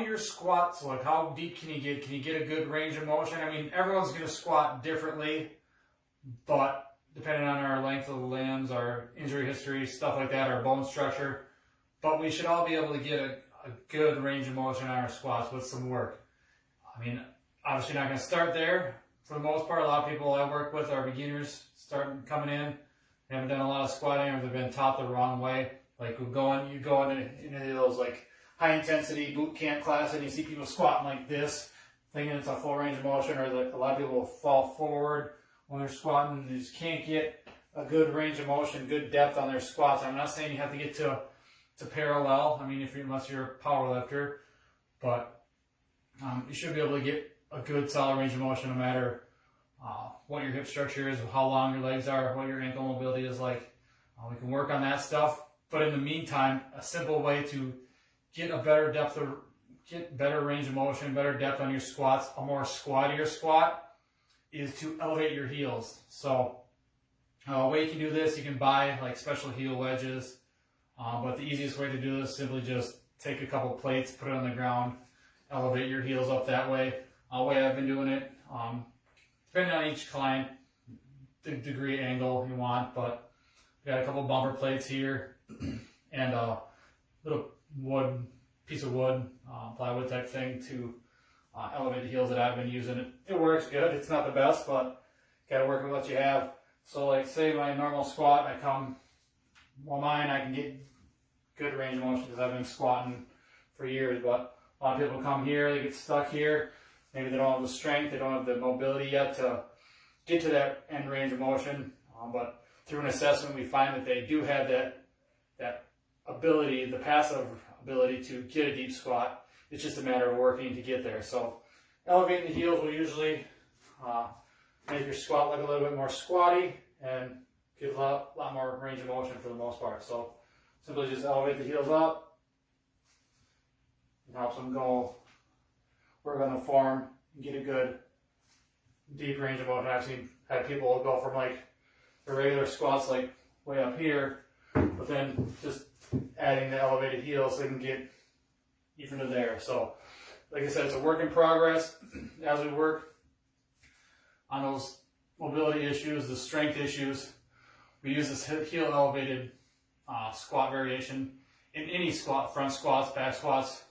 Your squats, like how deep can you get? Can you get a good range of motion? I mean, everyone's going to squat differently, but depending on our length of the limbs, our injury history, stuff like that, our bone structure, but we should all be able to get a good range of motion on our squats with some work. I mean, obviously not going to start there. For the most part, a lot of people I work with are beginners starting coming in. They haven't done a lot of squatting, or they've been taught the wrong way. Like you go into those like high intensity boot camp class and you see people squatting like this, thinking it's a full range of motion, or like a lot of people will fall forward when they're squatting. They just can't get a good range of motion, good depth on their squats. I'm not saying you have to get to parallel. I mean, unless you're a power lifter, but you should be able to get a good solid range of motion no matter what your hip structure is, how long your legs are, what your ankle mobility is like. We can work on that stuff, but in the meantime, a simple way to get a better depth of, get better range of motion, better depth on your squats, a more squattier squat, is to elevate your heels. So a way you can do this, you can buy like special heel wedges, but the easiest way to do this is simply just take a couple plates, put it on the ground, elevate your heels up that way. The way I've been doing it, depending on each client, the degree angle you want, but we got a couple bumper plates here and a little piece of wood, plywood type thing to elevate the heels that I've been using. It works good. It's not the best, but gotta work with what you have. So like say my normal squat, I can get good range of motion because I've been squatting for years, but a lot of people come here, they get stuck here. Maybe they don't have the strength, they don't have the mobility yet to get to that end range of motion. But through an assessment, we find that they do have that ability, the passive ability to get a deep squat. It's just a matter of working to get there. So elevating the heels will usually make your squat look a little bit more squatty and give a lot more range of motion for the most part. So simply just elevate the heels up. It helps them go work on the form and get a good deep range of motion. I've seen people go from like the regular squats like way up here, but then just adding the elevated heels so they can get even to there. So like I said, it's a work in progress. As we work on those mobility issues, the strength issues, we use this heel elevated squat variation in any squat, front squats, back squats,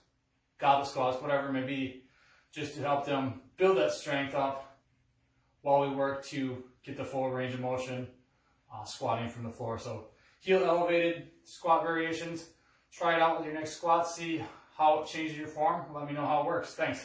goblet squats, whatever it may be, just to help them build that strength up while we work to get the full range of motion squatting from the floor. So heel elevated squat variations. Try it out with your next squat. See how it changes your form. Let me know how it works. Thanks.